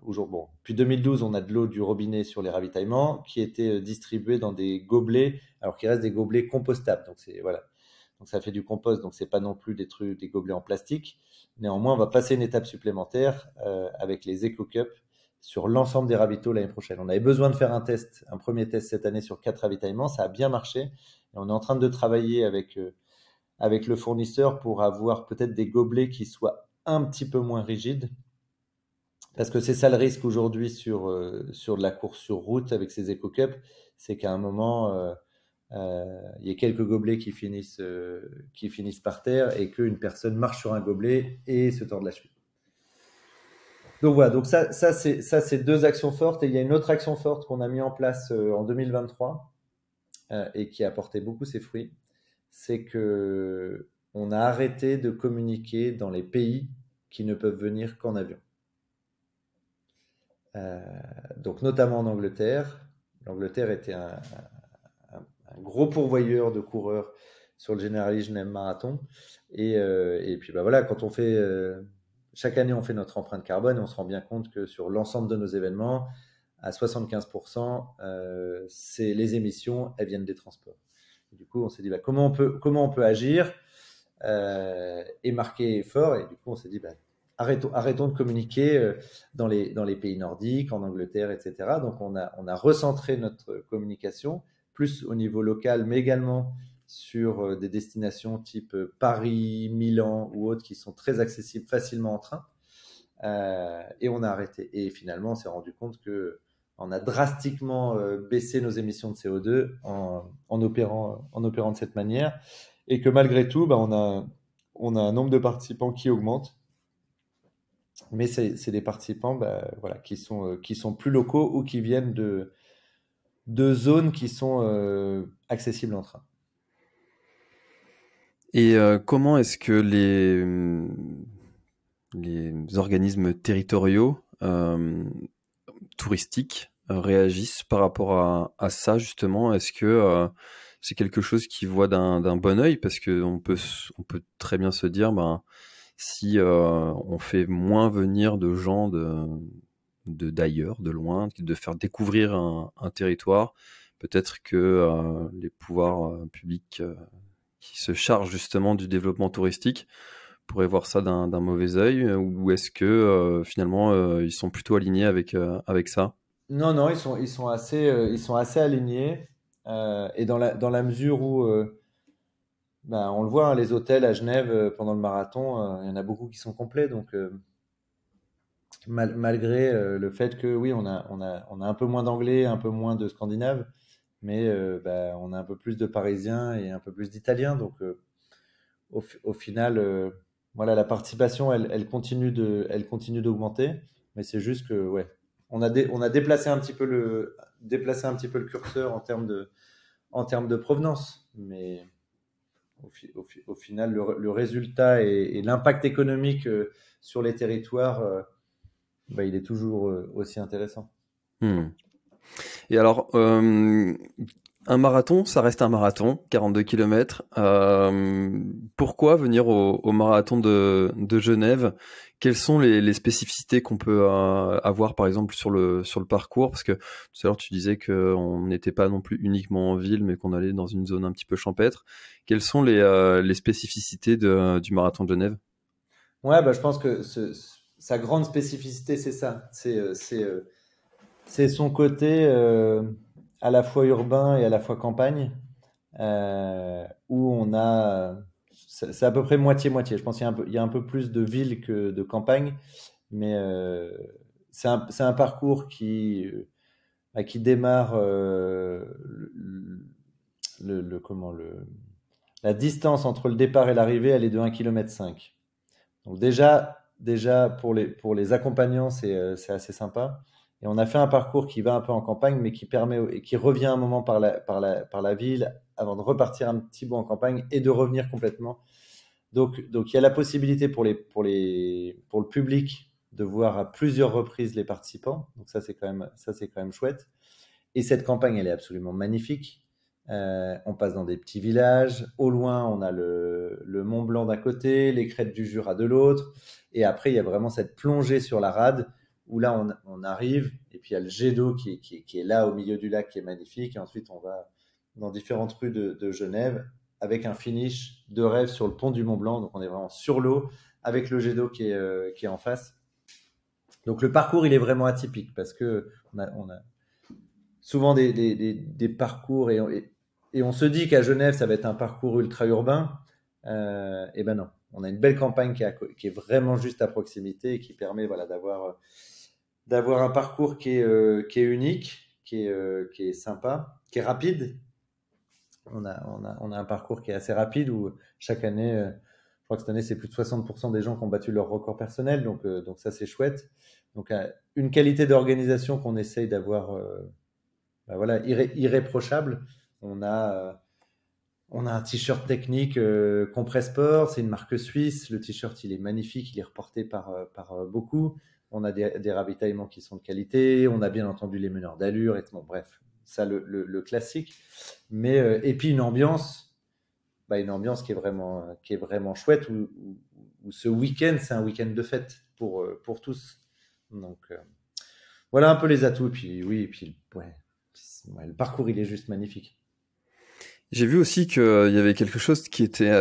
Bon, depuis 2012, on a de l'eau du robinet sur les ravitaillements qui était distribuée dans des gobelets, alors qu'il reste des gobelets compostables. Donc c'est voilà, donc ça fait du compost, donc c'est pas non plus des gobelets en plastique. Néanmoins, on va passer une étape supplémentaire avec les Eco Cups sur l'ensemble des ravitaux l'année prochaine. On avait besoin de faire un premier test cette année sur 4 ravitaillements, ça a bien marché. Et on est en train de travailler avec le fournisseur pour avoir peut-être des gobelets qui soient un petit peu moins rigides. Parce que c'est ça le risque aujourd'hui sur de la course sur route avec ces Eco Cups, c'est qu'à un moment, il y a quelques gobelets qui finissent par terre et qu'une personne marche sur un gobelet et se tord la cheville. Donc voilà, donc c'est 2 actions fortes. Et il y a une autre action forte qu'on a mis en place en 2023 et qui a apporté beaucoup ses fruits. C'est que on a arrêté de communiquer dans les pays qui ne peuvent venir qu'en avion. Euh, donc notamment en Angleterre. L'Angleterre était un gros pourvoyeur de coureurs sur le Generali Genève Marathon. Et puis bah voilà, quand on fait chaque année, on fait notre empreinte carbone et on se rend bien compte que sur l'ensemble de nos événements, à 75%, c'est les émissions, elles viennent des transports. Et du coup, on s'est dit bah, comment on peut agir et marquer fort. Et du coup, on s'est dit bah, arrêtons de communiquer dans les pays nordiques, en Angleterre, etc. Donc, on a recentré notre communication plus au niveau local, mais également sur des destinations type Paris, Milan ou autres qui sont très accessibles facilement en train. Et on a arrêté. Et finalement, on s'est rendu compte que on a drastiquement baissé nos émissions de CO2 en opérant de cette manière. Et que malgré tout, bah, on a un nombre de participants qui augmente. Mais c'est des participants bah, voilà, qui sont plus locaux ou qui viennent de zones qui sont accessibles en train. Et comment est-ce que les organismes territoriaux touristiques réagissent par rapport à ça justement? Est-ce que c'est quelque chose qu'ils voient d'un bon œil? Parce que on peut très bien se dire, ben, si on fait moins venir de gens d'ailleurs, de loin, de faire découvrir un territoire, peut-être que les pouvoirs publics qui se chargent justement du développement touristique pourraient voir ça d'un mauvais œil, ou est-ce que finalement ils sont plutôt alignés avec ça? Non, non, ils sont assez alignés. Et dans la mesure où, bah, on le voit, hein, les hôtels à Genève pendant le marathon, il y en a beaucoup qui sont complets. Donc, malgré le fait que, oui, on a un peu moins d'anglais, un peu moins de scandinaves, mais bah, on a un peu plus de parisiens et un peu plus d'italiens. Donc, au final, voilà, la participation, elle continue d'augmenter. Mais c'est juste que, ouais, on a déplacé un petit peu le curseur en termes de provenance. Mais au final, le résultat et l'impact économique sur les territoires, bah, il est toujours aussi intéressant. Hmm. Et alors, un marathon, ça reste un marathon, 42 km. Pourquoi venir au marathon de Genève? Quelles sont les spécificités qu'on peut avoir, par exemple, sur le parcours? Parce que tout à l'heure, tu disais qu'on n'était pas non plus uniquement en ville, mais qu'on allait dans une zone un petit peu champêtre. Quelles sont les spécificités du marathon de Genève? Ouais, bah, je pense que sa grande spécificité, c'est ça. C'est son côté à la fois urbain et à la fois campagne, où on a. C'est à peu près moitié-moitié. Je pense qu'il y a un peu plus de villes que de campagne, mais c'est un parcours qui démarre. La distance entre le départ et l'arrivée, elle est de 1,5 km. Donc déjà pour les accompagnants, c'est assez sympa. Et on a fait un parcours qui va un peu en campagne, mais qui permet et qui revient un moment par la ville avant de repartir un petit bout en campagne et de revenir complètement. Donc il y a la possibilité pour le public de voir à plusieurs reprises les participants. Donc ça c'est quand même chouette. Et cette campagne, elle est absolument magnifique. On passe dans des petits villages. Au loin, on a le Mont Blanc d'un côté, les crêtes du Jura de l'autre. Et après, il y a vraiment cette plongée sur la rade où là, on arrive. Et puis, il y a le jet d'eau qui est là au milieu du lac qui est magnifique. Et ensuite, on va dans différentes rues de Genève avec un finish de rêve sur le pont du Mont Blanc. Donc, on est vraiment sur l'eau avec le jet d'eau qui est en face. Donc, le parcours, il est vraiment atypique parce que on a souvent des parcours et on se dit qu'à Genève, ça va être un parcours ultra-urbain. Et ben non, on a une belle campagne qui est vraiment juste à proximité et qui permet voilà, d'avoir un parcours qui est unique, qui est sympa, qui est rapide. On a un parcours qui est assez rapide où chaque année, je crois que cette année, c'est plus de 60% des gens qui ont battu leur record personnel. Donc ça, c'est chouette. Donc une qualité d'organisation qu'on essaye d'avoir bah voilà, irréprochable. On a un t-shirt technique Compressport, c'est une marque suisse. Le t-shirt, il est magnifique, il est reporté par beaucoup. On a des ravitaillements qui sont de qualité. On a bien entendu les meneurs d'allure. Et bon, bref, ça le classique. Mais et puis une ambiance qui est vraiment chouette. Où ce week-end, c'est un week-end de fête pour tous. Donc voilà un peu les atouts. Et puis oui, et puis ouais, le parcours, il est juste magnifique. J'ai vu aussi qu'il y avait quelque chose qui était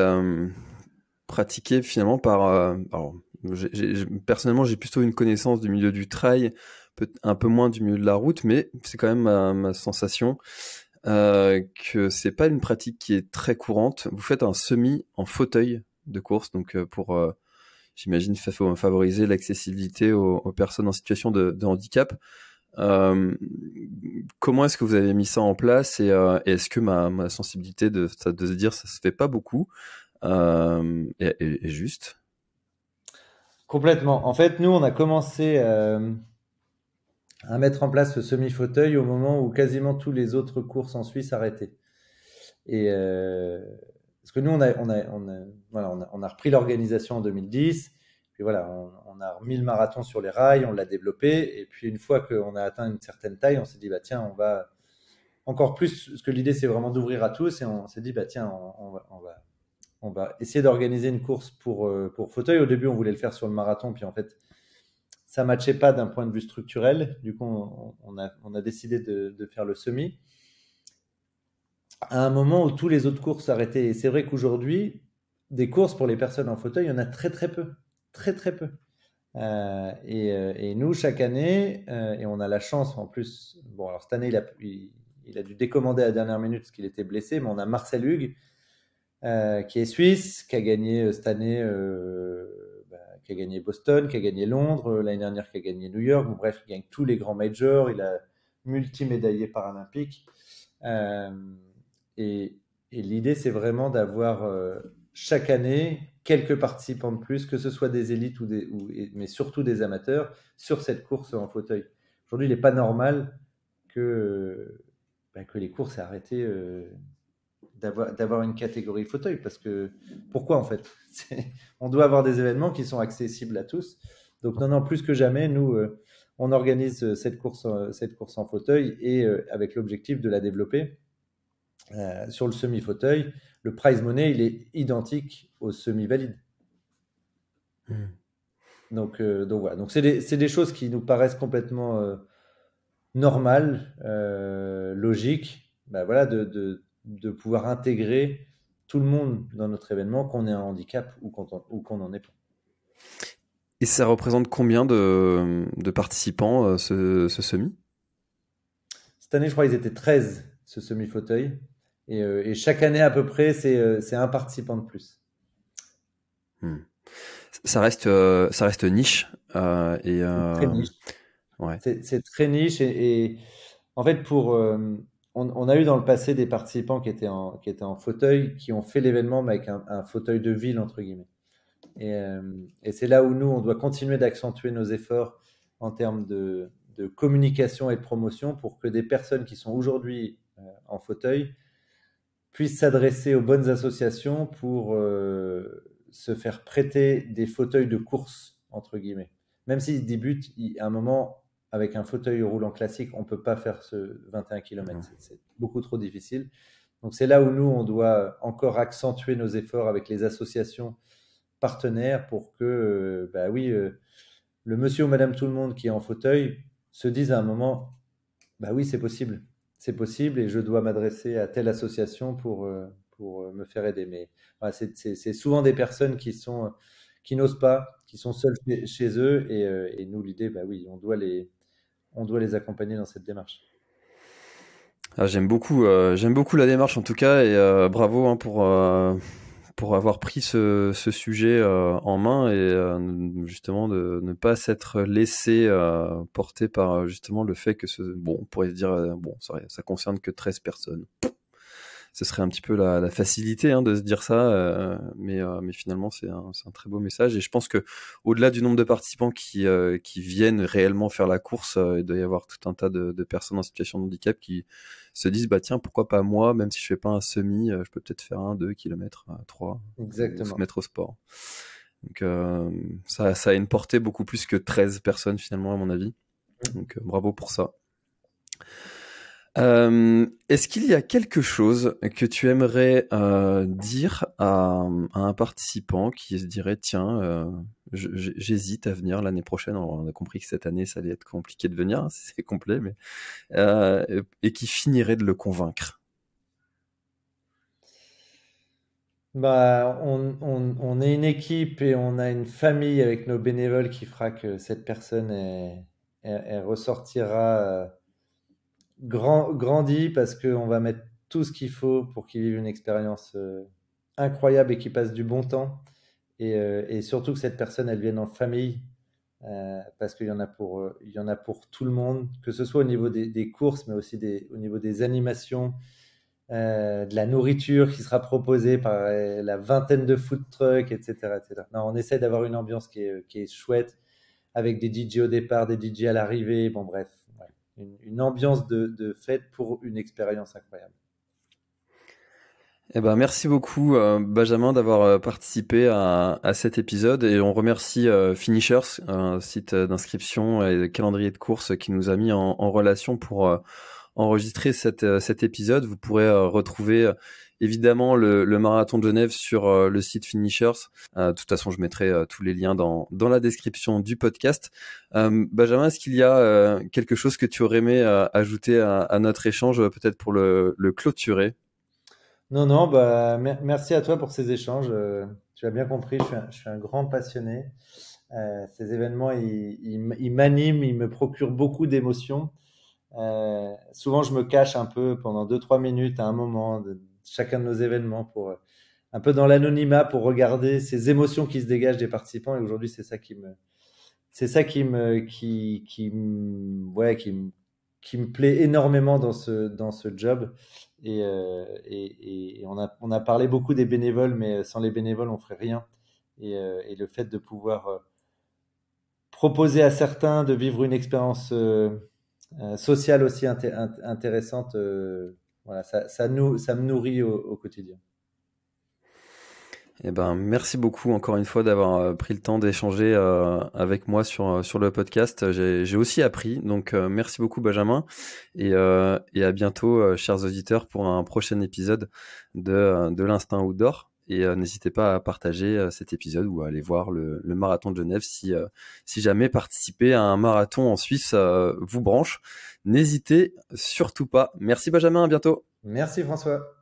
pratiqué finalement par... alors, personnellement, j'ai plutôt une connaissance du milieu du trail, un peu moins du milieu de la route, mais c'est quand même ma sensation que c'est pas une pratique qui est très courante. Vous faites un semi en fauteuil de course, donc pour, j'imagine, favoriser l'accessibilité aux personnes en situation de handicap. Euh, Comment est-ce que vous avez mis ça en place et est-ce que ma sensibilité de se dire ça se fait pas beaucoup est juste? Complètement. En fait, nous, on a commencé à mettre en place ce semi-fauteuil au moment où quasiment tous les autres courses en Suisse arrêtaient. Et parce que nous, on a repris l'organisation en 2010. Puis voilà, on a remis le marathon sur les rails, on l'a développé. Et puis une fois qu'on a atteint une certaine taille, on s'est dit, bah tiens, on va encore plus, parce que l'idée, c'est vraiment d'ouvrir à tous. Et on s'est dit, bah tiens, on va essayer d'organiser une course pour fauteuil. Au début, on voulait le faire sur le marathon. Puis en fait, ça ne matchait pas d'un point de vue structurel. Du coup, on a décidé de faire le semi à un moment où tous les autres courses s'arrêtaient. Et c'est vrai qu'aujourd'hui, des courses pour les personnes en fauteuil, il y en a très très peu. Très très peu. Et nous, chaque année, et on a la chance en plus, bon alors cette année, il a dû décommander à la dernière minute parce qu'il était blessé, mais on a Marcel Hugues, qui est suisse, qui a gagné cette année, qui a gagné Boston, qui a gagné Londres, l'année dernière qui a gagné New York. Bon, bref, il gagne tous les grands majors, il a multimédaillé paralympique. Euh, et, et l'idée, c'est vraiment d'avoir chaque année quelques participants de plus, que ce soit des élites mais surtout des amateurs, sur cette course en fauteuil. Aujourd'hui, il n'est pas normal que les courses aient arrêté d'avoir une catégorie fauteuil. Parce que pourquoi en fait on doit avoir des événements qui sont accessibles à tous. Donc non, non, plus que jamais, nous, on organise cette course en fauteuil et avec l'objectif de la développer. Sur le semi-fauteuil, le prize money, il est identique au semi-valide. Donc voilà. Donc c'est des choses qui nous paraissent complètement normales, logiques. Bah, voilà, de pouvoir intégrer tout le monde dans notre événement, qu'on ait un handicap ou qu'on n'en ait pas. Et ça représente combien de participants, ce semi? Cette année, je crois qu'ils étaient 13, ce semi-fauteuil. Et chaque année, à peu près, c'est un participant de plus. Hmm. Ça reste niche. Très niche. Ouais. C'est très niche et en fait, on a eu dans le passé des participants qui étaient en fauteuil, qui ont fait l'événement mais avec un fauteuil de ville, entre guillemets. Et c'est là où nous, on doit continuer d'accentuer nos efforts en termes de communication et de promotion pour que des personnes qui sont aujourd'hui en fauteuil puissent s'adresser aux bonnes associations pour se faire prêter des fauteuils de course, entre guillemets. Même s'ils débutent, à un moment, avec un fauteuil roulant classique, on ne peut pas faire ce 21 km. C'est beaucoup trop difficile. Donc c'est là où nous, on doit encore accentuer nos efforts avec les associations partenaires pour que, bah oui, le monsieur ou madame tout le monde qui est en fauteuil se dise à un moment, bah oui, c'est possible. C'est possible et je dois m'adresser à telle association pour me faire aider. Mais voilà, c'est souvent des personnes qui n'osent pas, qui sont seules chez eux. Et nous, l'idée, bah oui, on doit les accompagner dans cette démarche. Ah, j'aime beaucoup la démarche en tout cas et bravo hein, pour avoir pris ce sujet en main et justement de ne pas s'être laissé porter par justement le fait que bon, on pourrait se dire bon, ça concerne que 13 personnes. Ce serait un petit peu la facilité hein, de se dire ça, mais finalement c'est un très beau message et je pense que au-delà du nombre de participants qui viennent réellement faire la course, il doit y avoir tout un tas de personnes en situation de handicap qui se disent bah tiens pourquoi pas moi, même si je fais pas un semi, je peux peut-être faire un 2 kilomètres, 3 ou se Exactement. mettre au sport. Donc ça a une portée beaucoup plus que 13 personnes finalement à mon avis. Donc bravo pour ça. Est-ce qu'il y a quelque chose que tu aimerais dire à un participant qui se dirait tiens, j'hésite à venir l'année prochaine. Alors, on a compris que cette année ça allait être compliqué de venir, hein, c'est complet, mais et qui finirait de le convaincre. Bah, on est une équipe et on a une famille avec nos bénévoles qui fera que cette personne elle ressortira grandie parce qu'on va mettre tout ce qu'il faut pour qu'il vive une expérience incroyable et qu'il passe du bon temps. Et surtout que cette personne, elle vienne en famille parce qu'il y en a il y en a pour tout le monde, que ce soit au niveau des courses, mais aussi au niveau des animations, de la nourriture qui sera proposée par la vingtaine de food trucks, etc., etc. Non, on essaie d'avoir une ambiance qui est chouette, avec des DJ au départ, des DJ à l'arrivée. Bon, bref, ouais. Une ambiance de fête pour une expérience incroyable. Eh ben, merci beaucoup, Benjamin, d'avoir participé à cet épisode et on remercie Finishers, un site d'inscription et de calendrier de courses qui nous a mis en relation pour enregistrer cet épisode. Vous pourrez retrouver évidemment le marathon de Genève sur le site Finishers. De toute façon, je mettrai tous les liens dans la description du podcast. Benjamin, est-ce qu'il y a quelque chose que tu aurais aimé ajouter à notre échange, peut-être pour le clôturer? Non, non, bah, merci à toi pour ces échanges. Tu as bien compris, je suis un grand passionné. Ces événements, ils m'animent, ils me procurent beaucoup d'émotions. Souvent, je me cache un peu pendant 2-3 minutes à un moment de chacun de nos événements un peu dans l'anonymat pour regarder ces émotions qui se dégagent des participants. Et aujourd'hui, c'est ça qui me plaît énormément dans ce job. Et on a parlé beaucoup des bénévoles, mais sans les bénévoles, on ferait rien. Et le fait de pouvoir proposer à certains de vivre une expérience sociale aussi intéressante, voilà, ça me nourrit au quotidien. Eh ben, merci beaucoup encore une fois d'avoir pris le temps d'échanger avec moi sur le podcast. J'ai aussi appris, donc merci beaucoup Benjamin et à bientôt chers auditeurs pour un prochain épisode de l'Instinct Outdoor. Et n'hésitez pas à partager cet épisode ou à aller voir le marathon de Genève si jamais participer à un marathon en Suisse vous branche. N'hésitez surtout pas. Merci Benjamin, à bientôt. Merci François.